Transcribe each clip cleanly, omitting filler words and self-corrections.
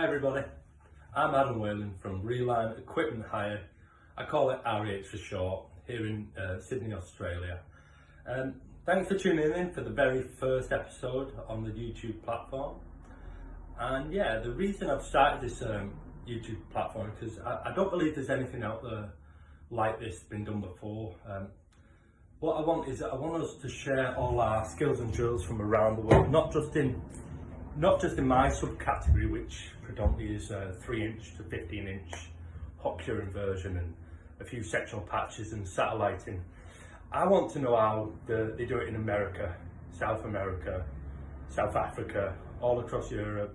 Hi everybody, I'm Adam Whalen from Reline Equipment Hire. I call it RH for short, here in Sydney, Australia. Thanks for tuning in for the very first episode on the YouTube platform. And yeah, the reason I've started this YouTube platform is because I don't believe there's anything out there like this been done before. What I want is I want us to share all our skills and drills from around the world, not just in my subcategory, which predominantly is 3-inch to 15-inch hot cure inversion and a few sectional patches and satelliting. I want to know how they do it in America, South America, South Africa, all across Europe,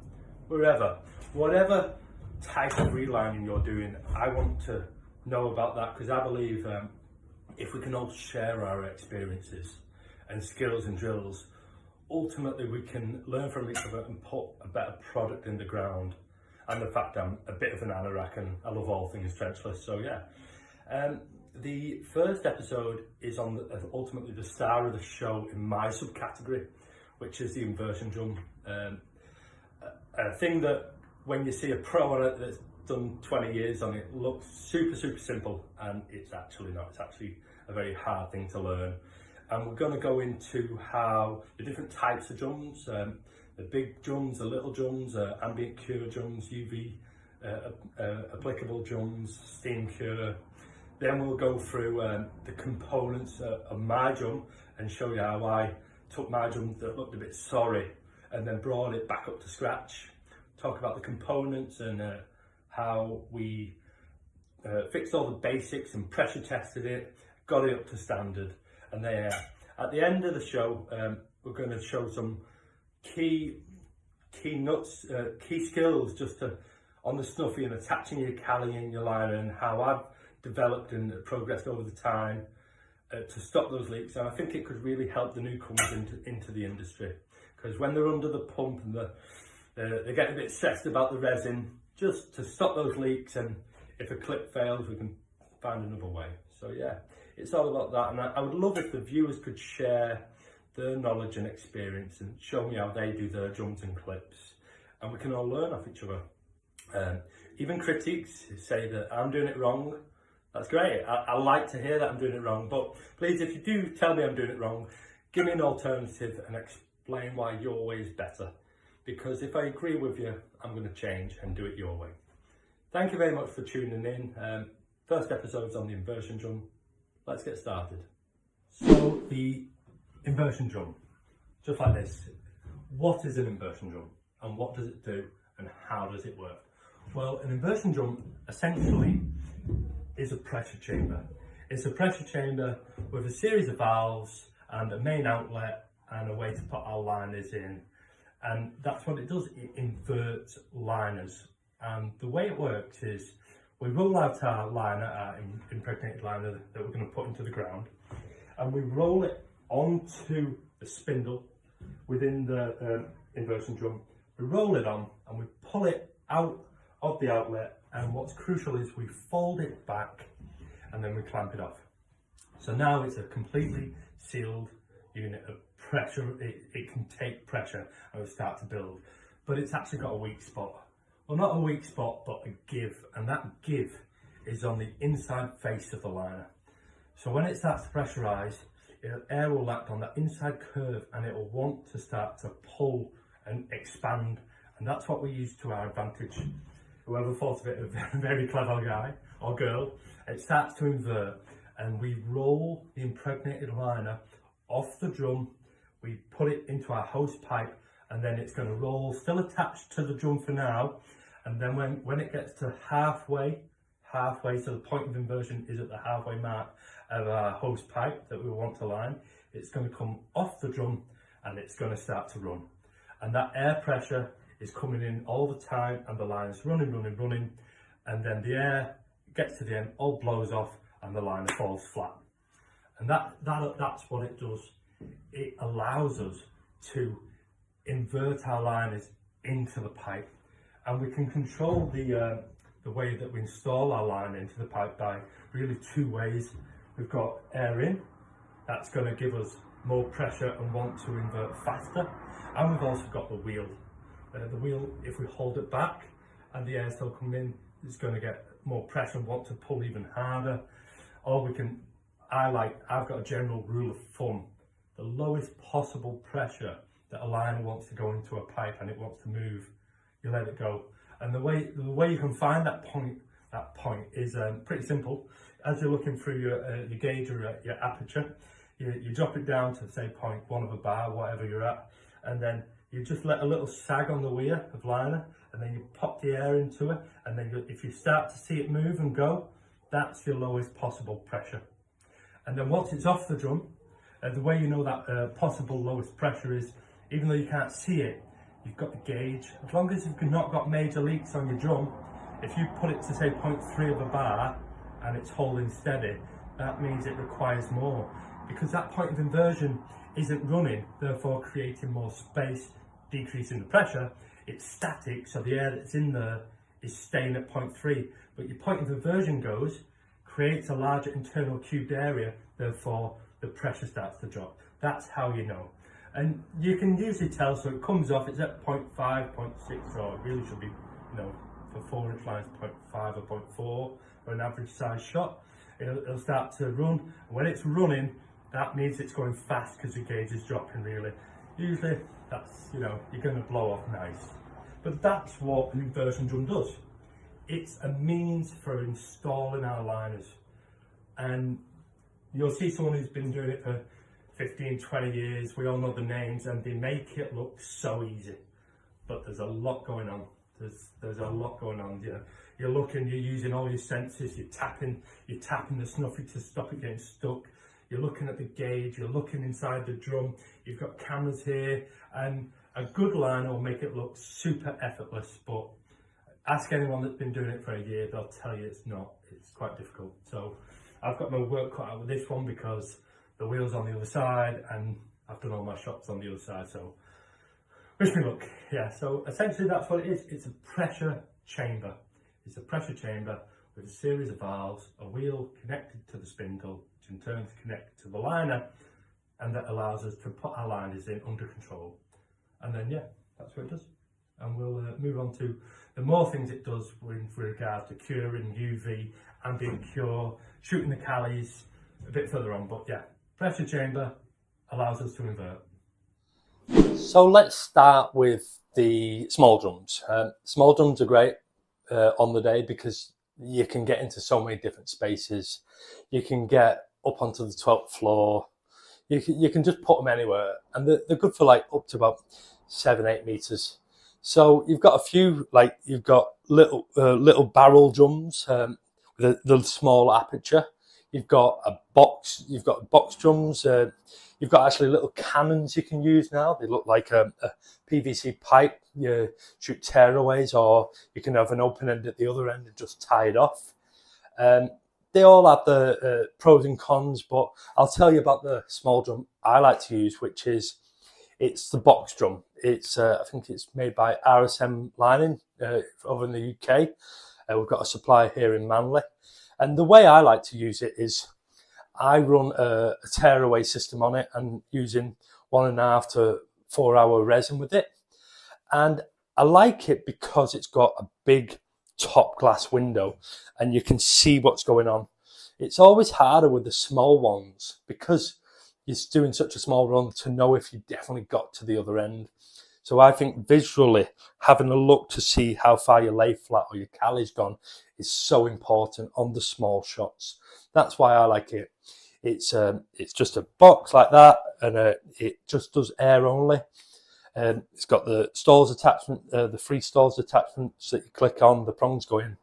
wherever. Whatever type of relining you're doing, I want to know about that, because I believe if we can all share our experiences and skills and drills, ultimately we can learn from each other and put a better product in the ground. And the fact I'm a bit of an anorak and I love all things trenchless, so yeah. The first episode is on ultimately the star of the show in my subcategory, which is the inversion drum. A thing that when you see a pro on it that's done 20 years on it, looks super simple, and it's actually not. It's actually a very hard thing to learn. And we're going to go into how the different types of drums, the big drums, the little drums, ambient cure drums, UV applicable drums, steam cure. Then we'll go through the components of my drum and show you how I took my drum that looked a bit sorry and then brought it back up to scratch. Talk about the components and how we fixed all the basics and pressure tested it, got it up to standard. And then at the end of the show, we're going to show some key skills just on the snuffy and attaching your cali and your liner, and how I've developed and progressed over the time to stop those leaks. And I think it could really help the newcomers into the industry, because when they're under the pump and they get a bit stressed about the resin, just to stop those leaks, and if a clip fails we can find another way. So yeah, it's all about that, and I would love if the viewers could share their knowledge and experience and show me how they do their drums and clips, and we can all learn off each other. Even critiques say that I'm doing it wrong. That's great. I like to hear that I'm doing it wrong, but please, if you do tell me I'm doing it wrong, give me an alternative and explain why your way is better, because if I agree with you, I'm going to change and do it your way. Thank you very much for tuning in. First episode's on the inversion drum. Let's get started. So the inversion drum, just like this. What is an inversion drum and what does it do and how does it work? Well, an inversion drum essentially is a pressure chamber. It's a pressure chamber with a series of valves and a main outlet and a way to put our liners in. And that's what it does, it inverts liners. And the way it works is we roll out our liner, our impregnated liner that we're going to put into the ground, and we roll it onto the spindle within the inversion drum. We roll it on and we pull it out of the outlet, and what's crucial is we fold it back and then we clamp it off. So now it's a completely sealed unit of pressure. It can take pressure and it'll start to build, but it's actually got a weak spot. Well, not a weak spot, but a give, and that give is on the inside face of the liner. So when it starts to pressurise, air will act on that inside curve and it will want to start to pull and expand, and that's what we use to our advantage. Whoever thought of it, a very clever guy or girl, it starts to invert, and we roll the impregnated liner off the drum, we put it into our hose pipe, and then it's going to roll, still attached to the drum for now. And then when it gets to halfway, so the point of inversion is at the halfway mark of our hose pipe that we want to line, it's going to come off the drum and it's going to start to run. And that air pressure is coming in all the time, and the line's running, and then the air gets to the end, all blows off, and the liner falls flat. And that's what it does. It allows us to invert our liners into the pipe. And we can control the way that we install our line into the pipe by really two ways. We've got air in, that's going to give us more pressure and want to invert faster. And we've also got the wheel. The wheel, if we hold it back and the air still coming in, it's going to get more pressure and want to pull even harder. Or we can, I've got a general rule of thumb: the lowest possible pressure that a liner wants to go into a pipe and it wants to move, you let it go. And the way you can find that point is pretty simple. As you're looking through your gauge or your aperture, you drop it down to say 0.1 of a bar, whatever you're at, and then you just let a little sag on the weir of liner, and then you pop the air into it, and then if you start to see it move and go, that's your lowest possible pressure. And then once it's off the drum, the way you know that possible lowest pressure is, even though you can't see it, you've got the gauge. As long as you've not got major leaks on your drum, if you put it to say 0.3 of a bar and it's holding steady, that means it requires more, because that point of inversion isn't running, therefore creating more space, decreasing the pressure. It's static, so the air that's in there is staying at 0.3, but your point of inversion goes, creates a larger internal cubed area, therefore the pressure starts to drop. That's how you know. And you can usually tell, so it comes off, it's at 0.5, 0.6, or it really should be, for 4-inch lines, 0.5 or 0.4 for an average size shot. It'll start to run. When it's running, that means it's going fast because the gauge is dropping really. Usually that's, you're going to blow off nice. But that's what an inversion drum does. It's a means for installing our liners. And you'll see someone who's been doing it for 15, 20 years, we all know the names, and they make it look so easy. But there's a lot going on. There's a lot going on. You're looking, you're using all your senses, you're tapping the snuffy to stop it getting stuck. You're looking at the gauge, you're looking inside the drum, you've got cameras here, and a good liner will make it look super effortless, but ask anyone that's been doing it for a year, they'll tell you it's not. It's quite difficult. So I've got my work cut out with this one because the wheel's on the other side and I've done all my shots on the other side, so wish me luck. Yeah, so essentially that's what it is. It's a pressure chamber. It's a pressure chamber with a series of valves, a wheel connected to the spindle, which in turn is connected to the liner, and that allows us to put our liners in under control. And then, yeah, that's what it does. And we'll move on to the more things it does with regards to curing, UV, ambient cure, shooting the callies a bit further on. But yeah, pressure chamber allows us to invert. So let's start with the small drums. Small drums are great on the day because you can get into so many different spaces. You can get up onto the 12th floor. You can just put them anywhere, and they're good for like up to about 7-8 meters. So you've got a few, like you've got little barrel drums with the small aperture. You've got box drums. You've got actually little cannons you can use now. They look like a PVC pipe. You shoot tearaways, or you can have an open end at the other end and just tie it off. They all have the pros and cons, but I'll tell you about the small drum I like to use, which is it's the box drum. It's I think it's made by RSM Lining over in the UK. We've got a supplier here in Manly, and the way I like to use it is I run a tearaway system on it and using 1.5 to 4 hour resin with it. And I like it because it's got a big top glass window and you can see what's going on. It's always harder with the small ones because you're doing such a small run to know if you definitely got to the other end. So I think visually having a look to see how far your lay flat or your callie's gone is so important on the small shots. That's why I like it. It's just a box like that, and it just does air only. It's got the stalls attachment, the free stalls attachments that you click on, the prongs go in.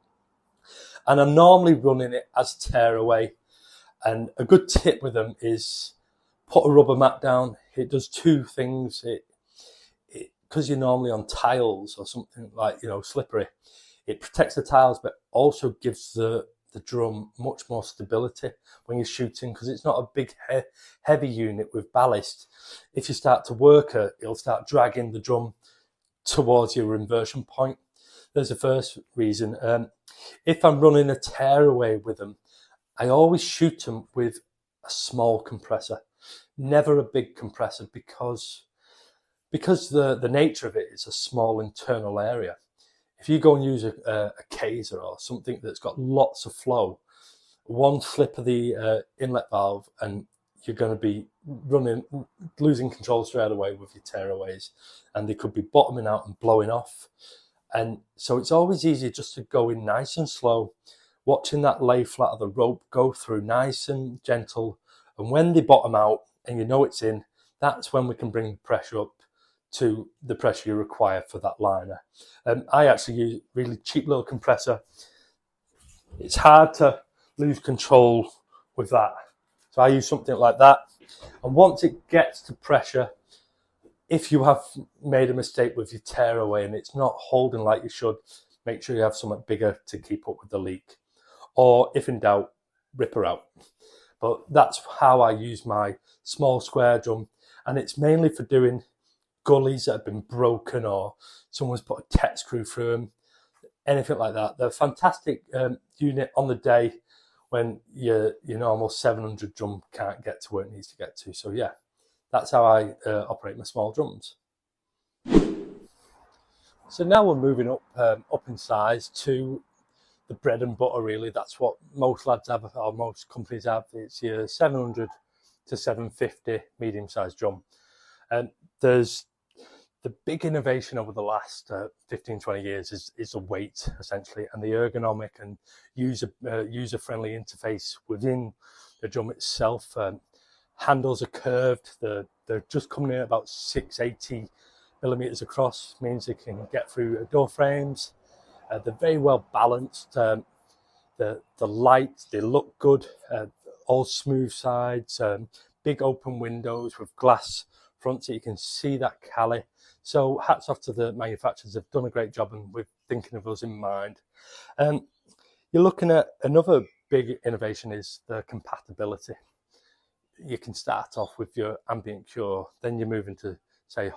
And I'm normally running it as tearaway. And a good tip with them is put a rubber mat down. It does two things. Because you're normally on tiles or something like, slippery, it protects the tiles, but also gives the drum much more stability when you're shooting, because it's not a big heavy unit with ballast. If you start to work it, it'll start dragging the drum towards your inversion point. There's the first reason. If I'm running a tearaway with them, I always shoot them with a small compressor, never a big compressor, because the nature of it is a small internal area. If you go and use a Kaiser or something that's got lots of flow, one slip of the inlet valve and you're going to be losing control straight away with your tearaways, and they could be bottoming out and blowing off. And so it's always easier just to go in nice and slow, watching that lay flat of the rope go through nice and gentle. And when they bottom out and you know it's in, that's when we can bring the pressure up to the pressure you require for that liner. I actually use a really cheap little compressor. It's hard to lose control with that. So I use something like that. And once it gets to pressure, if you have made a mistake with your tearaway and it's not holding like you should, make sure you have something bigger to keep up with the leak. Or if in doubt, rip her out. But that's how I use my small square drum. And it's mainly for doing gullies that have been broken or someone's put a tet screw through them, anything like that. They're a fantastic unit on the day when your normal 700 drum can't get to where it needs to get to. So yeah, that's how I operate my small drums. So now we're moving up in size to the bread and butter, really. That's what most lads have, or most companies have. It's your 700 to 750 medium-sized drum. And there's the big innovation over the last 15, 20 years is the weight, essentially, and the ergonomic and user-friendly interface within the drum itself. Handles are curved. They're just coming in at about 680 millimeters across, means they can get through door frames. They're very well balanced. The light, they look good. All smooth sides, big open windows with glass fronts so you can see that cali. So hats off to the manufacturers. They've done a great job and we're thinking of us in mind. You're looking at another big innovation is the compatibility. You can start off with your ambient cure, then you move into, say,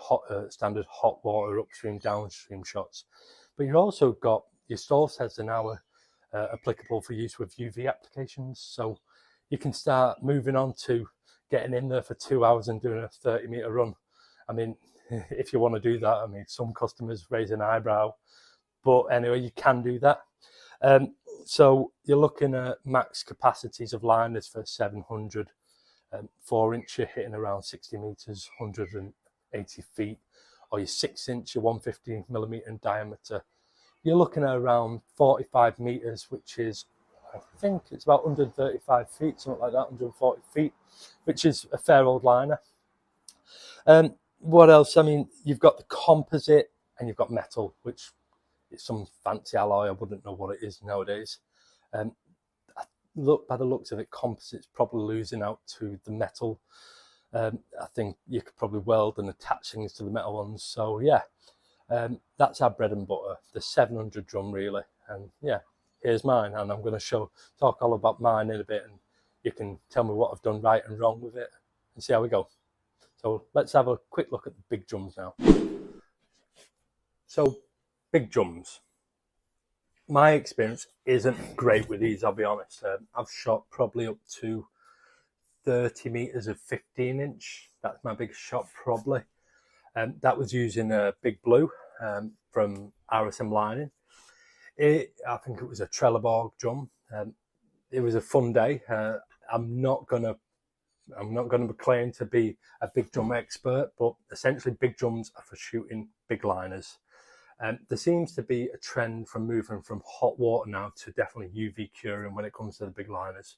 standard hot water, upstream, downstream shots. But you've also got your stall sets are now applicable for use with UV applications. So you can start moving on to getting in there for 2 hours and doing a 30-meter run. I mean, if you want to do that, I mean, some customers raise an eyebrow, but anyway, you can do that. So you're looking at max capacities of liners for 700, 4-inch, you're hitting around 60 meters, 180 feet, or your 6-inch, your 150 millimeter in diameter. You're looking at around 45 meters, which is, I think it's about 135 feet, something like that, 140 feet, which is a fair old liner. What else? I mean, you've got the composite and you've got metal, which is some fancy alloy. I wouldn't know what it is nowadays. By the looks of it, composite's probably losing out to the metal. I think you could probably weld and attach things to the metal ones. So yeah, that's our bread and butter, the 700 drum really. And yeah, here's mine, and I'm going to talk all about mine in a bit, and you can tell me what I've done right and wrong with it and see how we go. So let's have a quick look at the big drums now. So big drums. My experience isn't great with these, I'll be honest. I've shot probably up to 30 meters of 15-inch. That's my biggest shot probably. That was using a Big Blue from RSM Lining. I think it was a Trelleborg drum. It was a fun day. I'm not gonna claim to be a big drum expert, but essentially big drums are for shooting big liners. There seems to be a trend from moving from hot water now to definitely UV curing when it comes to the big liners.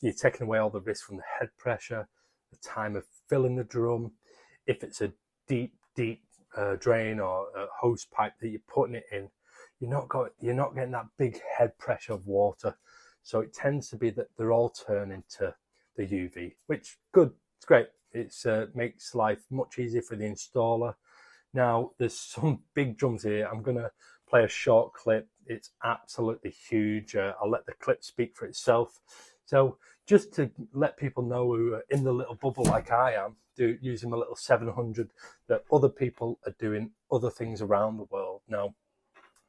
You're taking away all the risk from the head pressure, the time of filling the drum. If it's a deep drain or a hose pipe that you're putting it in, you're not getting that big head pressure of water. So it tends to be that they're all turning to the UV, which good, it's great. It makes life much easier for the installer. Now, there's some big drums here. I'm going to play a short clip. It's absolutely huge. I'll let the clip speak for itself. So just to let people know who are in the little bubble like I am, using my little 700, that other people are doing other things around the world. Now,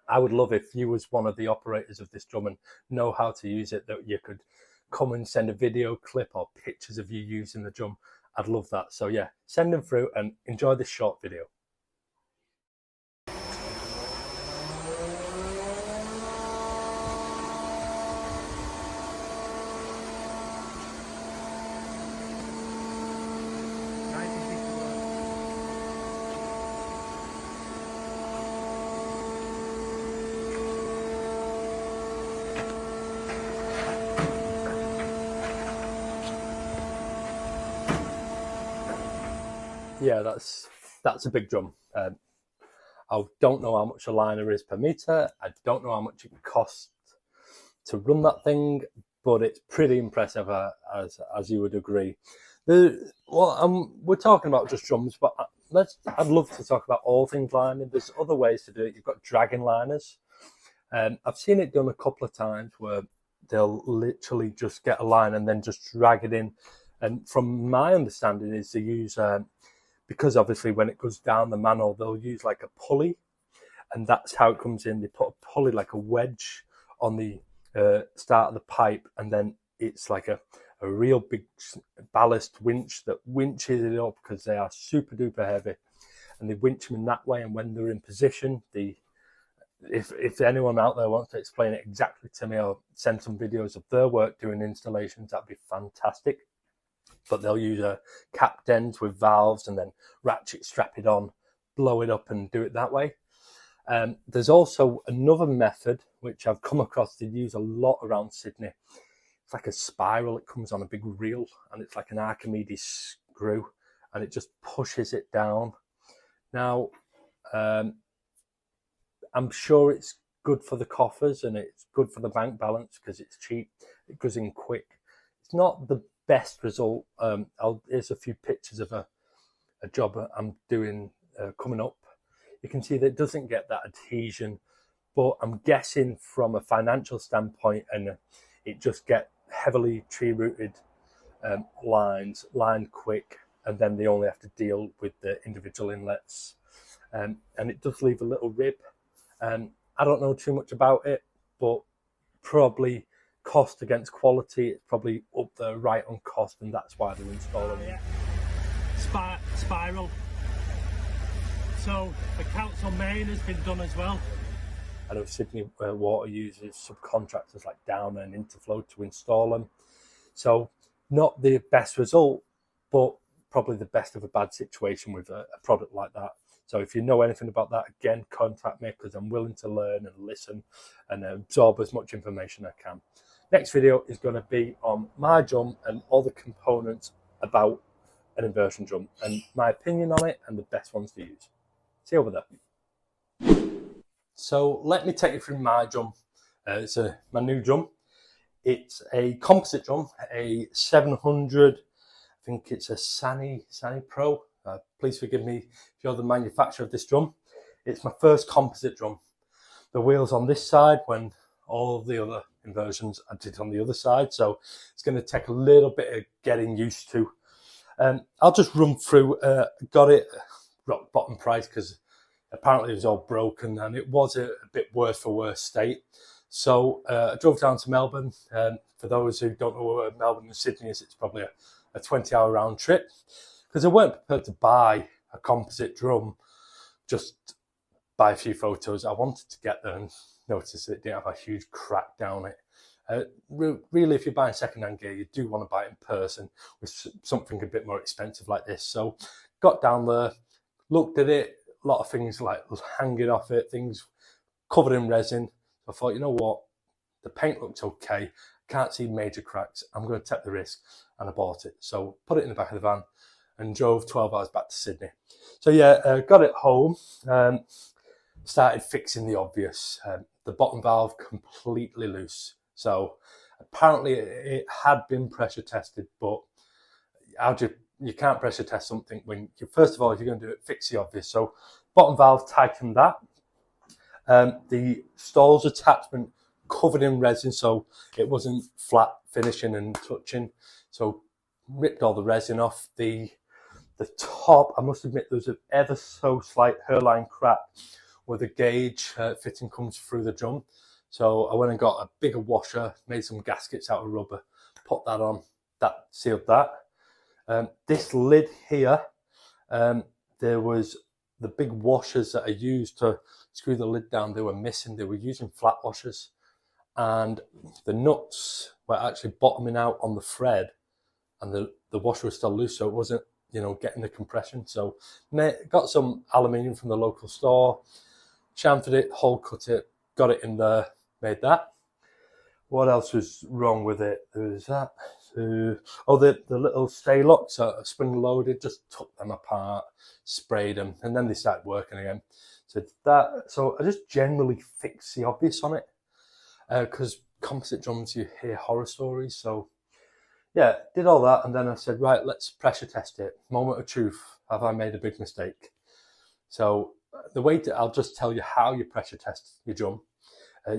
I would love if you was one of the operators of this drum and know how to use it, that you could come and send a video clip or pictures of you using the drum. I'd love that. So yeah, send them through and enjoy this short video. Yeah, that's a big drum. I don't know how much a liner is per meter. I don't know how much it costs to run that thing, but it's pretty impressive, as you would agree. We're talking about just drums, but I'd love to talk about all things lining. There's other ways to do it. You've got dragging liners. I've seen it done a couple of times where they'll literally just get a line and then just drag it in. And from my understanding is they use, because obviously when it goes down the manhole, they'll use like a pulley, and that's how it comes in. They put a pulley, like a wedge, on the start of the pipe, and then it's like a real big ballast winch that winches it up, because they are super duper heavy, and they winch them in that way. And when they're in position, if anyone out there wants to explain it exactly to me or send some videos of their work doing installations, that'd be fantastic. But they'll use a capped ends with valves and then ratchet strap it on, blow it up and do it that way. There's also another method which I've come across to use a lot around Sydney. It's like a spiral. It comes on a big reel, and it's like an Archimedes screw, and it just pushes it down. Now, I'm sure it's good for the coffers and it's good for the bank balance because it's cheap. It goes in quick. It's not the best result. Here's a few pictures of a job I'm doing coming up. You can see that it doesn't get that adhesion, but I'm guessing from a financial standpoint, and it just get heavily tree rooted lines, lined quick, and then they only have to deal with the individual inlets. And it does leave a little rib. I don't know too much about it, but probably cost against quality, it's probably up there right on cost, and that's why they're installing it. Spiral. So the council main has been done as well. I know Sydney Water uses subcontractors like Downer and Interflow to install them. So not the best result, but probably the best of a bad situation with a product like that. So if you know anything about that, again, contact me, because I'm willing to learn and listen and absorb as much information as I can. Next video is going to be on my drum and all the components about an inversion drum and my opinion on it and the best ones to use. See you over there. So let me take you through my drum. It's my new drum. It's a composite drum, a 700. I think it's a Sani Pro. Please forgive me if you're the manufacturer of this drum. It's my first composite drum. The wheels on this side, when all the other inversions I did on the other side, so it's going to take a little bit of getting used to. I'll just run through. Got it rock bottom price because apparently it was all broken, and it was a bit worse for worse state. So I drove down to Melbourne. For those who don't know where Melbourne and Sydney is, it's probably a 20-hour round trip, because I weren't prepared to buy a composite drum, just buy a few photos. I wanted to get there and notice that it didn't have a huge crack down it. Really, if you're buying second-hand gear, you do want to buy it in person with something a bit more expensive like this. So got down there, looked at it, a lot of things like hanging off it, things covered in resin. I thought, you know what, the paint looks okay, can't see major cracks, I'm going to take the risk, and I bought it. So put it in the back of the van and drove 12 hours back to Sydney. So yeah, got it home, started fixing the obvious. The bottom valve completely loose. So apparently it had been pressure tested, but you can't pressure test something when first of all, if you're going to do it, fix the obvious. So bottom valve, tighten that. The stalls attachment covered in resin, so it wasn't flat finishing and touching. So ripped all the resin off. The top, I must admit, there was an ever so slight hairline crack where the gauge fitting comes through the drum. So I went and got a bigger washer, made some gaskets out of rubber, put that on, that sealed that. This lid here, there was the big washers that I used to screw the lid down, they were missing. They were using flat washers, and the nuts were actually bottoming out on the thread, and the washer was still loose, so it wasn't, getting the compression. So got some aluminium from the local store, chamfered it, hole cut it, got it in there, made that. What else was wrong with it? There was that. the little stay locks are spring loaded, just took them apart, sprayed them, and then they started working again. So I just generally fix the obvious on it, because composite drums, you hear horror stories. So yeah, did all that, and then I said, right, let's pressure test it. Moment of truth. Have I made a big mistake? So I'll just tell you how you pressure test your drum.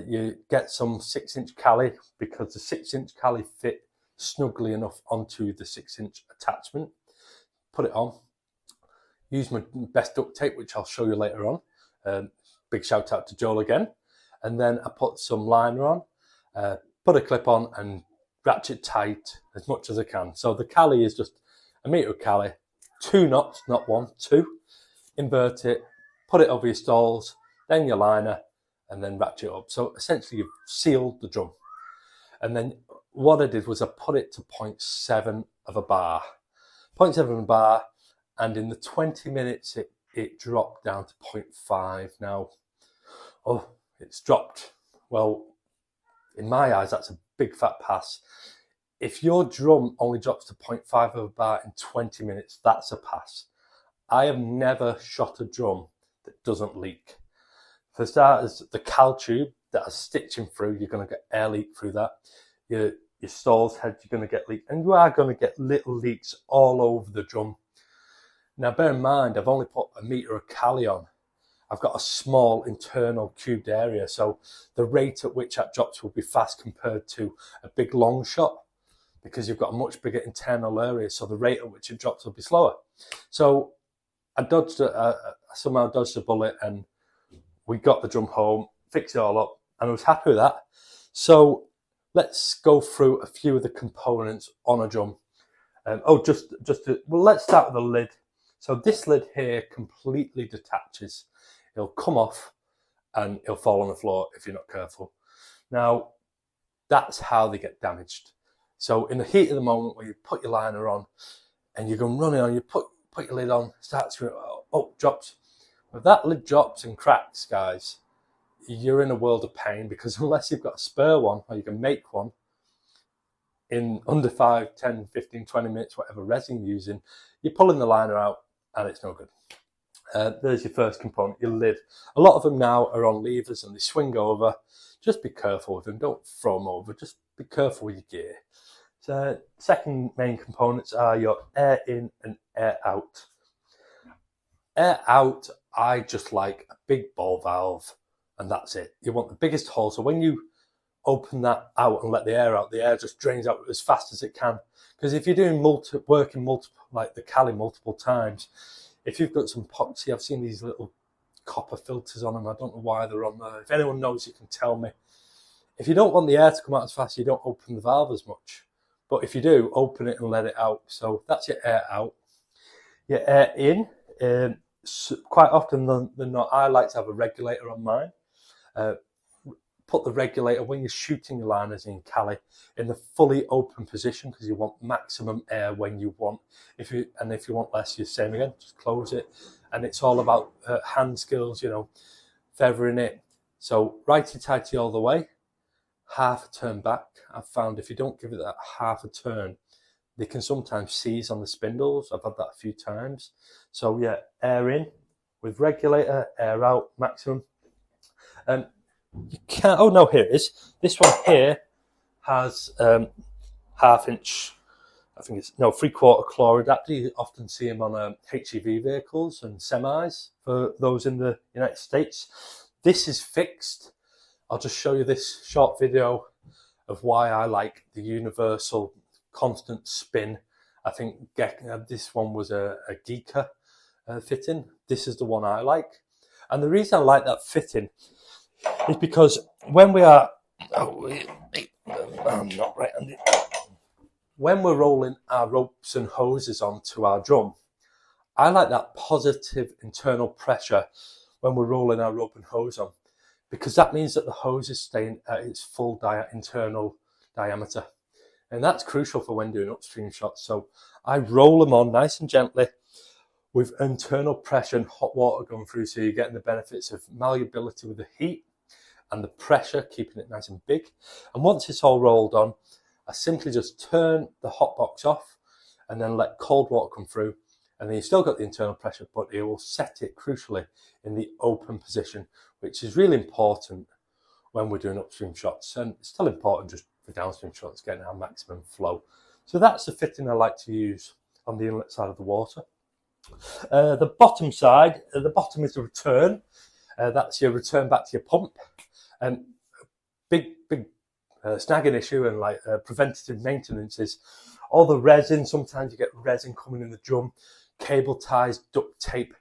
You get some 6-inch cali, because the 6-inch cali fit snugly enough onto the 6-inch attachment. Put it on. Use my best duct tape, which I'll show you later on. Big shout out to Joel again. And then I put some liner on, put a clip on, and ratchet tight as much as I can. So the cali is just a metre of cali, 2 knots, not 1, 2. Invert it, put it over your stalls, then your liner, and then ratchet up. So essentially you've sealed the drum. And then what I did was I put it to 0.7 of a bar. 0.7 of a bar, and in the 20 minutes it dropped down to 0.5. Now, it's dropped. Well, in my eyes, that's a big fat pass. If your drum only drops to 0.5 of a bar in 20 minutes, that's a pass. I have never shot a drum that doesn't leak. For starters, the cal tube that is stitching through, you're going to get air leak through that. Your stalls head, you're going to get leak, and you are going to get little leaks all over the drum. Now, bear in mind, I've only put a metre of cali on. I've got a small internal cubed area, so the rate at which that drops will be fast compared to a big long shot, because you've got a much bigger internal area, so the rate at which it drops will be slower. So I somehow dodged a bullet, and we got the drum home, fixed it all up, and I was happy with that. So let's go through a few of the components on a drum. Let's start with the lid. So this lid here completely detaches. It'll come off and it'll fall on the floor if you're not careful. Now, that's how they get damaged. So in the heat of the moment where you put your liner on and you're going running on, you put your lid on, starts to, drops. If that lid drops and cracks, guys, you're in a world of pain, because unless you've got a spare one, or you can make one in under 5, 10, 15, 20 minutes, whatever resin you're using, you're pulling the liner out and it's no good. There's your first component, your lid. A lot of them now are on levers and they swing over. Just be careful with them. Don't throw them over. Just be careful with your gear. So second main components are your air in and air out. Air out, I just like a big ball valve, and that's it. You want the biggest hole, so when you open that out and let the air out, the air just drains out as fast as it can. Because if you're doing multiple, like the cali multiple times, if you've got some epoxy, I've seen these little copper filters on them. I don't know why they're on there. If anyone knows, you can tell me. If you don't want the air to come out as fast, you don't open the valve as much. But if you do, open it and let it out. So that's your air out. Your air in, quite often than not, I like to have a regulator on mine. Put the regulator, when you're shooting your liners in cali, in the fully open position, because you want maximum air when you want. If you want less, you're same again, just close it. And it's all about hand skills, feathering it. So righty-tighty all the way, half a turn back. I've found if you don't give it that half a turn, they can sometimes seize on the spindles. I've had that a few times. So yeah, air in with regulator, air out, maximum. You can't, here it is. This one here has 1/2 inch, I think it's, 3/4 claw adapter. You often see them on HEV vehicles and semis for those in the United States. This is fixed. I'll just show you this short video of why I like the universal constant spin. I think this one was a Geeker fitting. This is the one I like. And the reason I like that fitting is because when we are, I'm not right-handed. When we're rolling our ropes and hoses onto our drum, I like that positive internal pressure when we're rolling our rope and hose on, because that means that the hose is staying at its full internal diameter. And that's crucial for when doing upstream shots. So I roll them on nice and gently with internal pressure and hot water going through, so you're getting the benefits of malleability with the heat and the pressure, keeping it nice and big. And once it's all rolled on, I simply just turn the hot box off and then let cold water come through, and then you've still got the internal pressure, but it will set it crucially in the open position, which is really important when we're doing upstream shots, and it's still important just for downstream shots, getting our maximum flow. So that's the fitting I like to use on the inlet side of the water. The bottom side, the bottom is the return. That's your return back to your pump. And big snagging issue and like preventative maintenance is all the resin. Sometimes you get resin coming in the drum, cable ties, duct tape.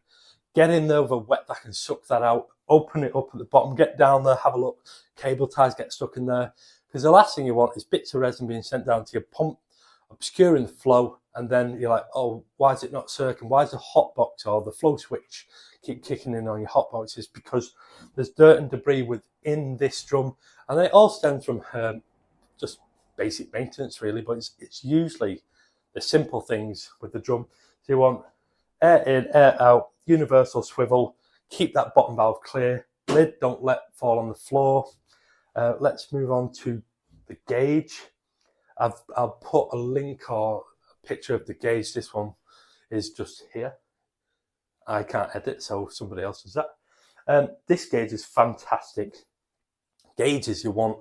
Get in there with a wet vac and suck that out. Open it up at the bottom, get down there, have a look. Cable ties get stuck in there. Because the last thing you want is bits of resin being sent down to your pump, obscuring the flow, and then you're like, oh, why is it not circling? Why is the hot box or the flow switch keep kicking in on your hot box? It's because there's dirt and debris within this drum, and it all stems from just basic maintenance, really, but it's usually the simple things with the drum. So you want air in, air out, universal swivel, keep that bottom valve clear, lid don't let fall on the floor. Let's move on to the gauge. I'll put a link or a picture of the gauge. This one is just here. I can't edit, so somebody else does that. This gauge is fantastic. Gauges you want,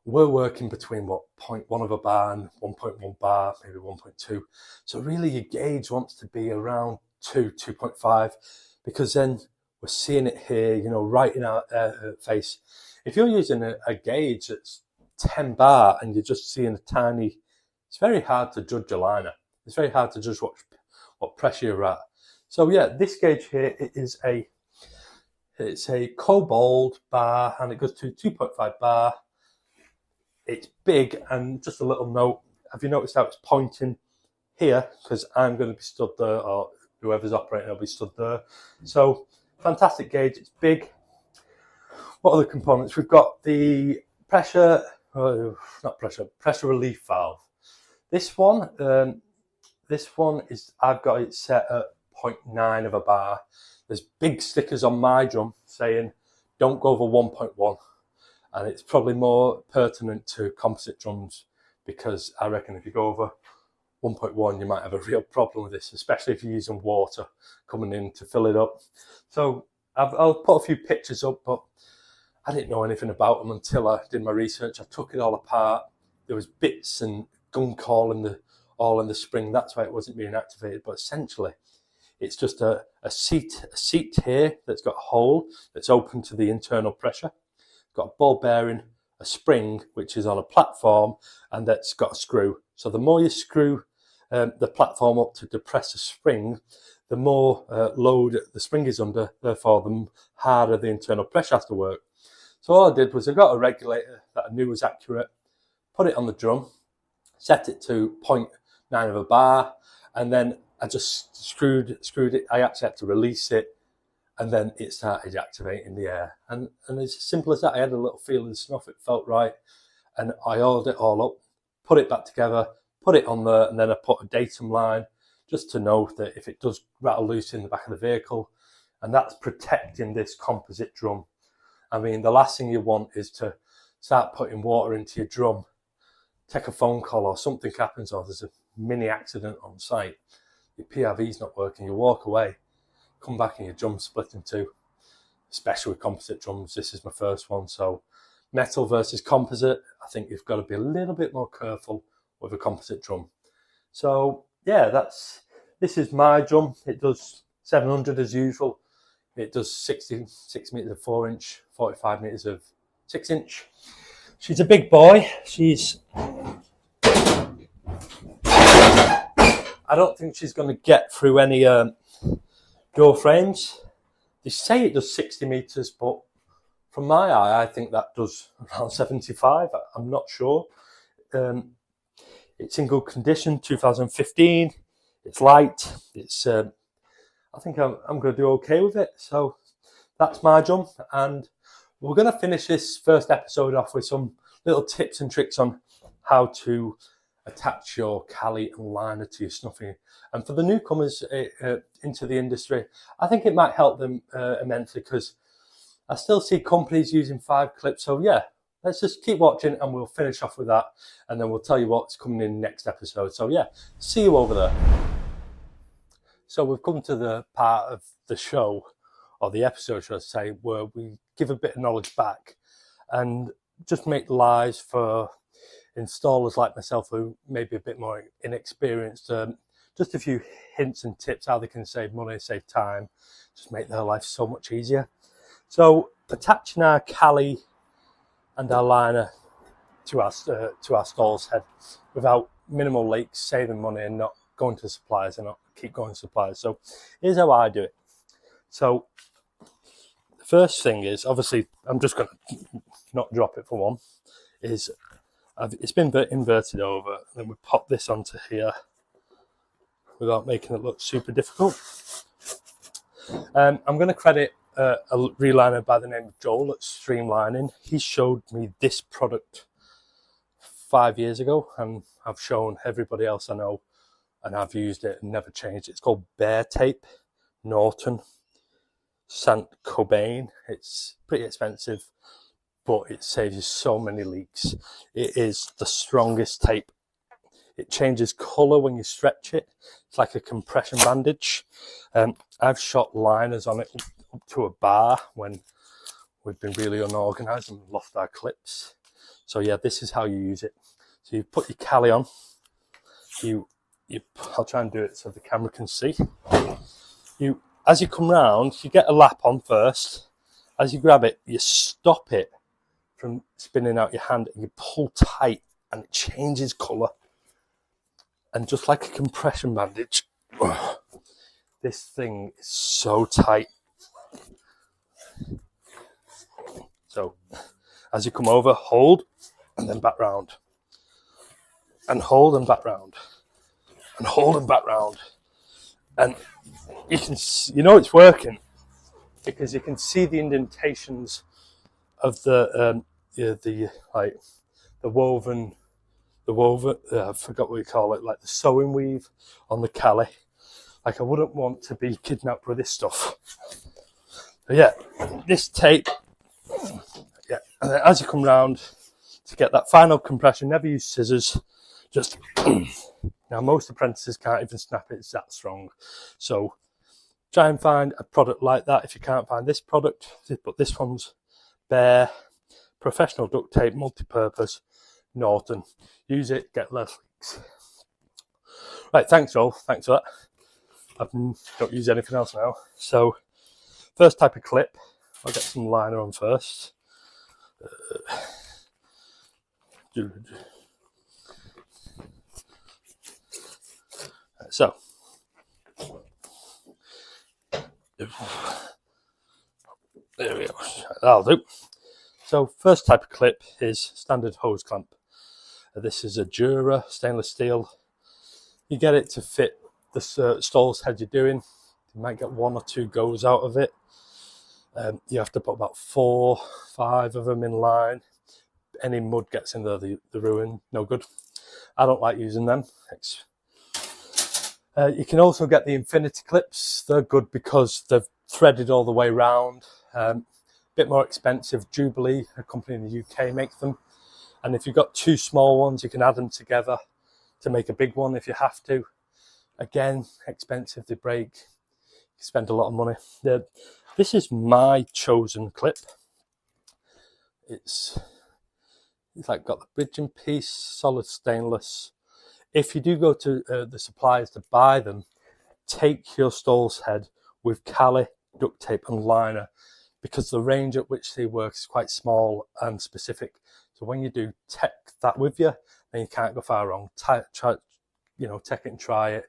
we're working between 0.1 of a bar and 1.1 bar, maybe 1.2. So really your gauge wants to be around 2.5, because then we're seeing it here, you know, right in our face. If you're using a gauge that's 10 bar and you're just seeing a tiny, it's very hard to judge your liner. It's very hard to judge what pressure you're at. So yeah, this gauge here, it's a cobalt bar and it goes to 2.5 bar. It's big, and just a little note, have you noticed how it's pointing here? Because I'm going to be stood there, or whoever's operating will be stood there. So fantastic gauge, it's big. What other components? We've got the pressure relief valve. This one is, I've got it set at 0.9 of a bar. There's big stickers on my drum saying don't go over 1.1, and it's probably more pertinent to composite drums, because I reckon if you go over 1.1 you might have a real problem with this, especially if you're using water coming in to fill it up. So I'll put a few pictures up, but I didn't know anything about them until I did my research. I took it all apart. There was bits and gunk all in the spring. That's why it wasn't being activated. But essentially, it's just a seat here that's got a hole that's open to the internal pressure. It's got a ball bearing, a spring which is on a platform, and that's got a screw. So the more you screw the platform up to depress the spring, the more load the spring is under. Therefore, the harder the internal pressure has to work. So all I did was I got a regulator that I knew was accurate, put it on the drum, set it to 0.9 of a bar, and then I just screwed it. I actually had to release it, and then it started activating the air. And it's as simple as that. I had a little feel and snuff, it felt right, and I oiled it all up, put it back together, put it on there, and then I put a datum line just to know that if it does rattle loose in the back of the vehicle, and that's protecting this composite drum. I mean, the last thing you want is to start putting water into your drum, take a phone call or something happens, or there's a mini accident on site, your PRV's not working, you walk away, come back and your drum's split in two, especially with composite drums. This is my first one, so metal versus composite, I think you've got to be a little bit more careful with a composite drum. So yeah, this is my drum. It does 700 as usual. It does 66 metres of 4 inch, 45 metres of 6 inch. She's a big boy. I don't think she's going to get through any door frames. They say it does 60 metres, but from my eye, I think that does around 75. I'm not sure. It's in good condition, 2015. It's light. I think I'm going to do okay with it. So that's my drum, and we're going to finish this first episode off with some little tips and tricks on how to attach your cali and liner to your snuffing. And for the newcomers into the industry, I think it might help them immensely, because I still see companies using 5 clips. So yeah, let's just keep watching and we'll finish off with that, and then we'll tell you what's coming in next episode. So yeah, see you over there. So we've come to the part of the show, or the episode should I say, where we give a bit of knowledge back and just make lives for installers like myself who may be a bit more inexperienced. Just a few hints and tips how they can save money, save time, just make their life so much easier. So attaching our Cali and our liner to our stall's head without minimal leaks, saving money and not going to suppliers and not keep going to suppliers. So here's how I do it. So the first thing is, obviously, I'm just going to not drop it for one, is it's been inverted over, and then we pop this onto here without making it look super difficult. I'm going to credit a reliner by the name of Joel at Streamlining. He showed me this product 5 years ago, and I've shown everybody else I know, and I've used it and never changed it. It's called Bear Tape, Norton, Saint Cobain. It's pretty expensive, but it saves you so many leaks. It is the strongest tape. It changes colour when you stretch it. It's like a compression bandage. I've shot liners on it up to a bar when we've been really unorganised and lost our clips. So yeah, this is how you use it. So you put your Cali on. I'll try and do it so the camera can see. As you come round, you get a lap on first. As you grab it, you stop it from spinning out your hand and you pull tight and it changes colour. And just like a compression bandage, this thing is so tight. So as you come over, hold and then back round. And hold and back round. And hold and back round. And you know it's working because you can see the indentations of the woven, I forgot what you call it, like the sewing weave on the Cali. Like I wouldn't want to be kidnapped with this stuff. But yeah, this tape, yeah, and then as you come round to get that final compression, never use scissors, just, now most apprentices can't even snap it, it's that strong. So try and find a product like that. If you can't find this product, but this one's Bear, professional duct tape, multi-purpose, Norton. Use it, get less leaks. Right, thanks Joel, thanks for that. I don't use anything else now. So, first type of clip, I'll get some liner on first. So, there we go, that'll do. So, first type of clip is standard hose clamp. This is a Dura stainless steel. You get it to fit the stall's head you're doing. You might get 1 or 2 goes out of it. You have to put about 4, 5 of them in line. Any mud gets in there, the ruin, no good. I don't like using them. You can also get the infinity clips. They're good because they've threaded all the way round. Bit more expensive. Jubilee, a company in the UK, makes them. And if you've got 2 small ones, you can add them together to make a big one if you have to. Again, expensive, they break. You spend a lot of money. This is my chosen clip. It's like got the bridging piece, solid stainless. If you do go to the suppliers to buy them, take your stall's head with Cali, duct tape and liner, because the range at which they work is quite small and specific. So when you do, take that with you, then you can't go far wrong. Take it and try it.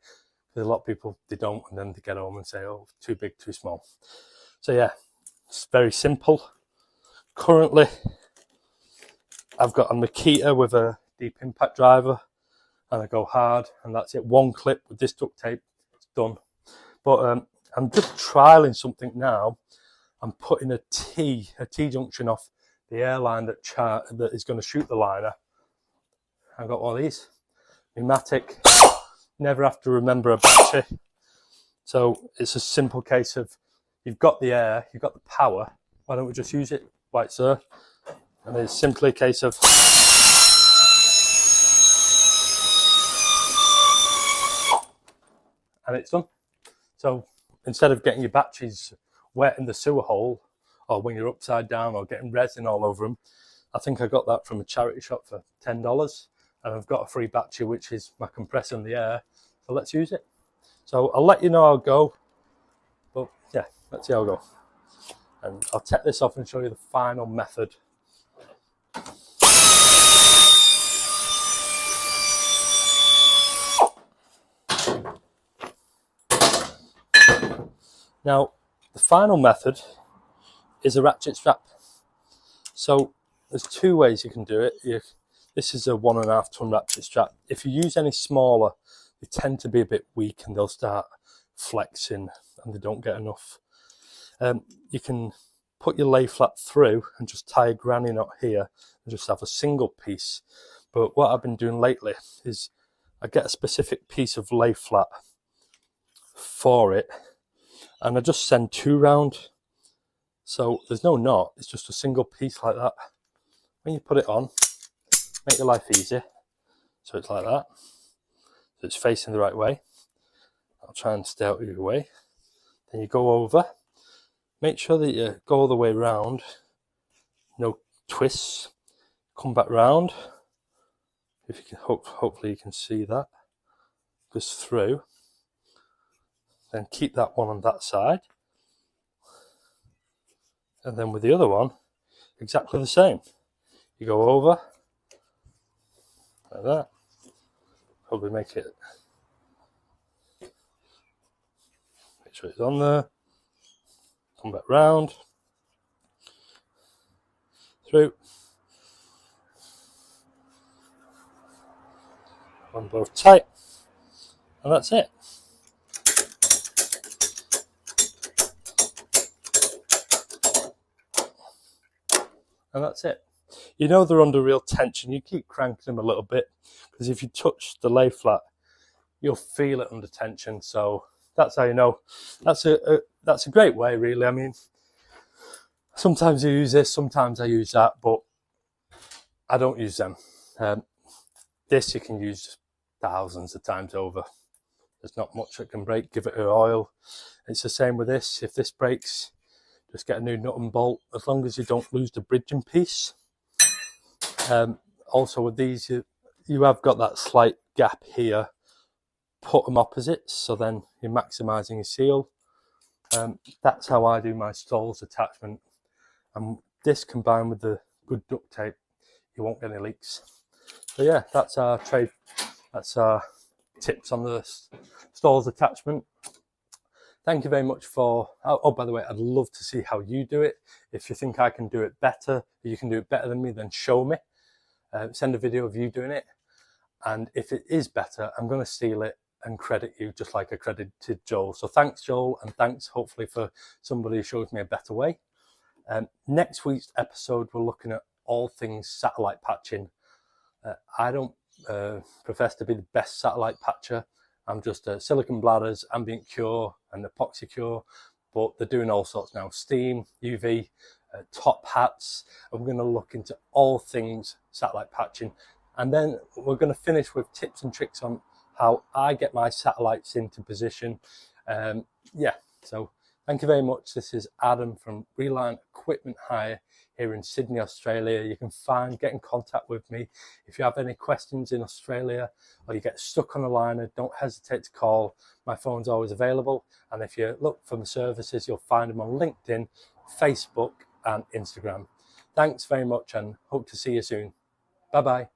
There's a lot of people, they don't, and then they get home and say, oh, too big, too small. So yeah, it's very simple. Currently, I've got a Makita with a deep impact driver, and I go hard, and that's it. 1 clip with this duct tape, it's done. But I'm just trialing something now. I'm putting a T-junction off the airline that is going to shoot the liner. I've got one of these, pneumatic, never have to remember a battery. So it's a simple case of, you've got the air, you've got the power, why don't we just use it while it's there? And it's simply a case of and it's done. So instead of getting your batteries wet in the sewer hole, or when you're upside down, or getting resin all over them, I think I got that from a charity shop for $10, and I've got a free battery, which is my compressor in the air. So let's use it. So I'll let you know how it go, but yeah, let's see how it go. And I'll take this off and show you the final method. Now, the final method is a ratchet strap. So there's two ways you can do it. This is a 1.5 ton ratchet strap. If you use any smaller, they tend to be a bit weak and they'll start flexing and they don't get enough. You can put your lay flat through and just tie a granny knot here and just have a single piece. But what I've been doing lately is I get a specific piece of lay flat for it, and I just send 2 round. So there's no knot, it's just a single piece like that. When you put it on, make your life easy. So it's like that. So it's facing the right way. I'll try and stay out of your way. Then you go over. Make sure that you go all the way round. No twists. Come back round. If you can, hopefully you can see that. Goes through. Then keep that one on that side. And then with the other one, exactly the same. You go over, like that. Probably make sure it's on there. Come back round, through. On both tight, and that's it. And that's it. You know they're under real tension. You keep cranking them a little bit, because if you touch the lay flat, you'll feel it under tension. So that's how you know. That's a great way, really. I mean, sometimes I use this, sometimes I use that, but I don't use them. This you can use thousands of times over. There's not much that can break. Give it an oil. It's the same with this. If this breaks, just get a new nut and bolt, as long as you don't lose the bridging piece. Also with these, you have got that slight gap here. Put them opposites, so then you're maximising your seal. That's how I do my stalls attachment. And this combined with the good duct tape, you won't get any leaks. So yeah, that's our trade. That's our tips on the stalls attachment. Thank you very much for, oh, by the way, I'd love to see how you do it. If you think I can do it better, you can do it better than me, then show me. Send a video of you doing it. And if it is better, I'm going to steal it and credit you just like I credited Joel. So thanks, Joel, and thanks hopefully for somebody who shows me a better way. Next week's episode, we're looking at all things satellite patching. I don't profess to be the best satellite patcher. I'm just silicon bladders, ambient cure and epoxy cure, but they're doing all sorts now. Steam, UV, top hats, and we're going to look into all things satellite patching. And then we're going to finish with tips and tricks on how I get my satellites into position. Yeah, so thank you very much. This is Adam from Reline Equipment Hire here in Sydney, Australia. You can get in contact with me. If you have any questions in Australia or you get stuck on a liner, don't hesitate to call. My phone's always available. And if you look for the services, you'll find them on LinkedIn, Facebook and Instagram. Thanks very much and hope to see you soon. Bye-bye.